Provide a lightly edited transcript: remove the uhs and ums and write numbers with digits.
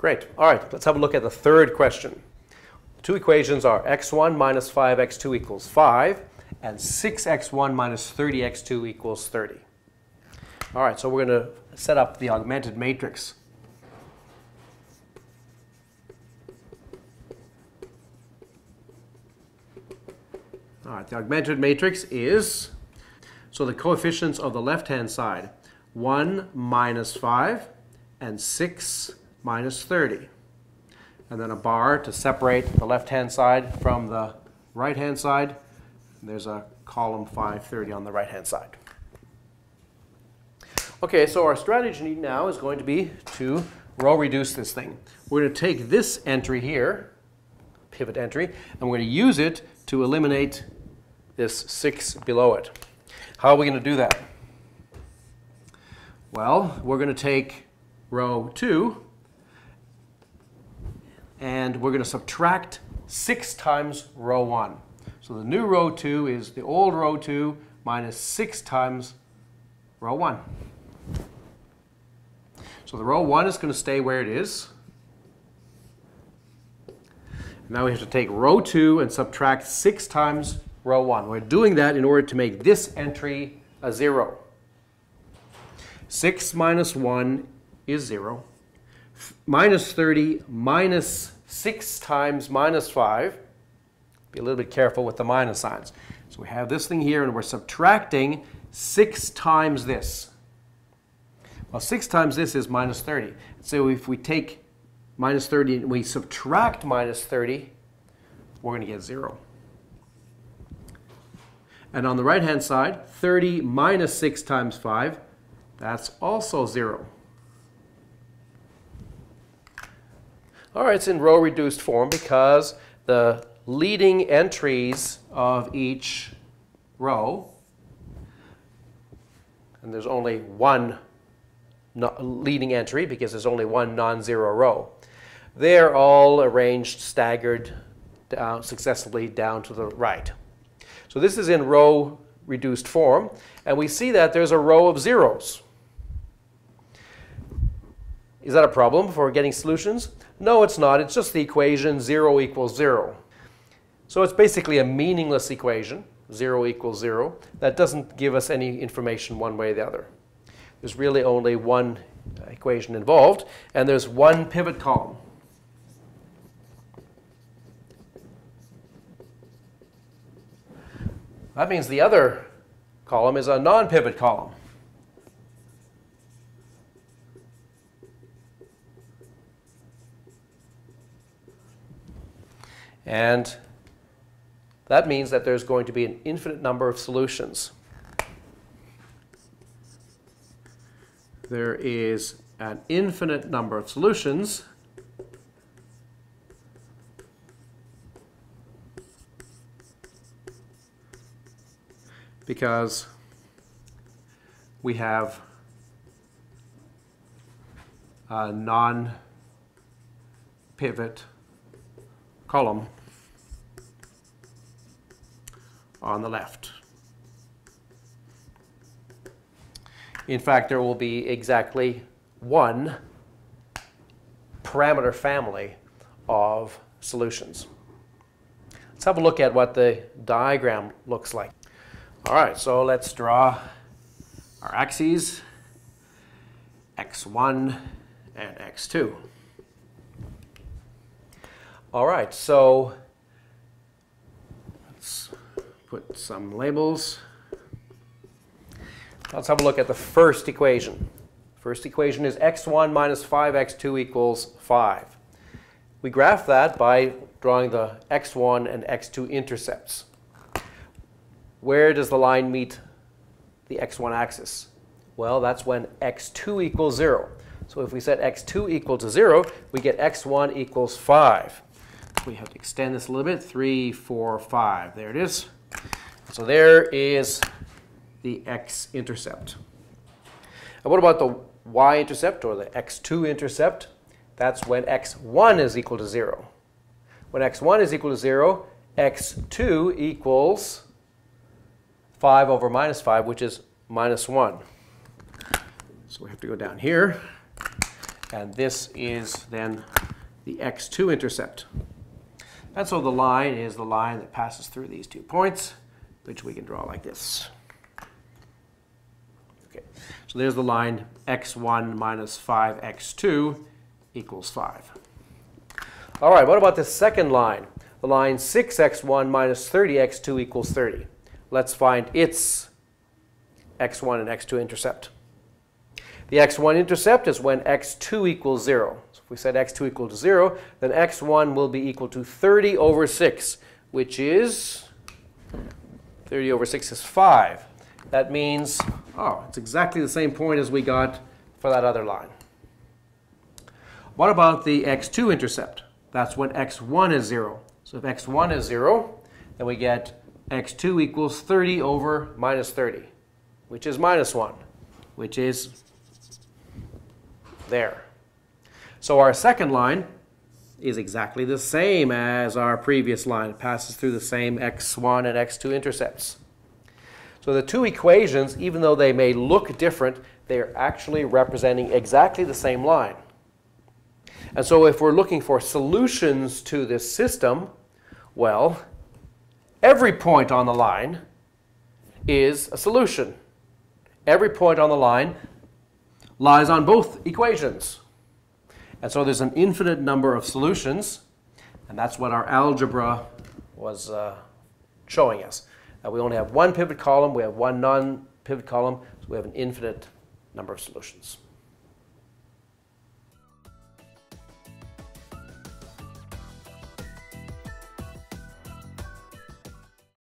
Great. All right, let's have a look at the third question. The two equations are x1 minus 5x2 equals 5, and 6x1 minus 30x2 equals 30. All right, so we're going to set up the augmented matrix. All right, the augmented matrix is, so the coefficients of the left-hand side, 1 minus 5 and 6 minus 30. And then a bar to separate the left-hand side from the right-hand side. There's a column 530 on the right-hand side. Okay, so our strategy now is going to be to row reduce this thing. We're going to take this entry here, pivot entry, and we're going to use it to eliminate this 6 below it. How are we going to do that? Well, we're going to take row 2, and we're going to subtract 6 times row 1. So the new row 2 is the old row 2 minus 6 times row 1. So the row 1 is going to stay where it is. Now we have to take row 2 and subtract 6 times row 1. We're doing that in order to make this entry a 0. 6 minus 1 is 0. Minus 30 minus 6 times minus 5. Be a little bit careful with the minus signs. So we have this thing here, and we're subtracting 6 times this. Well, 6 times this is minus 30. So if we take minus 30 and we subtract minus 30, we're going to get 0. And on the right-hand side, 30 minus 6 times 5, that's also 0. All right, it's in row reduced form because the leading entries of each row, and there's only one leading entry because there's only one non-zero row. They're all arranged, staggered down, successively down to the right. So this is in row reduced form, and we see that there's a row of zeros. Is that a problem for getting solutions? No, it's not. It's just the equation 0 equals 0. So it's basically a meaningless equation, 0 equals 0, that doesn't give us any information one way or the other. There's really only one equation involved, and there's one pivot column. That means the other column is a non-pivot column. And that means that there's going to be an infinite number of solutions. There is an infinite number of solutions because we have a non-pivot column on the left. In fact, there will be exactly one parameter family of solutions. Let's have a look at what the diagram looks like. All right, so let's draw our axes, x1 and x2. All right, so let's put some labels. Let's have a look at the first equation. First equation is x1 minus 5x2 equals 5. We graph that by drawing the x1 and x2 intercepts. Where does the line meet the x1 axis? Well, that's when x2 equals 0. So if we set x2 equal to 0, we get x1 equals 5. We have to extend this a little bit. 3, 4, 5. There it is. So there is the x-intercept. And what about the y-intercept, or the x2 intercept? That's when x1 is equal to 0. When x1 is equal to 0, x2 equals 5 over minus 5, which is minus 1. So we have to go down here And this is then the x2 intercept. And so the line is the line that passes through these 2 points, which we can draw like this. Okay, so there's the line x1 minus 5x2 equals 5. All right, what about the second line? The line 6x1 minus 30x2 equals 30. Let's find its x1 and x2 intercept. The x1 intercept is when x2 equals 0. So if we said x2 equals 0, then x1 will be equal to 30 over 6, which is 30 over 6 is 5. That means, oh, it's exactly the same point as we got for that other line. What about the x2 intercept? That's when x1 is 0. So if x1 is 0, then we get x2 equals 30 over minus 30, which is minus 1, which is there. So our second line is exactly the same as our previous line. It passes through the same x1 and x2 intercepts. So the two equations, even though they may look different, they are actually representing exactly the same line. And so if we're looking for solutions to this system, well, every point on the line is a solution. Every point on the line lies on both equations. And so there's an infinite number of solutions, and that's what our algebra was showing us. We only have one pivot column, we have one non-pivot column, so we have an infinite number of solutions.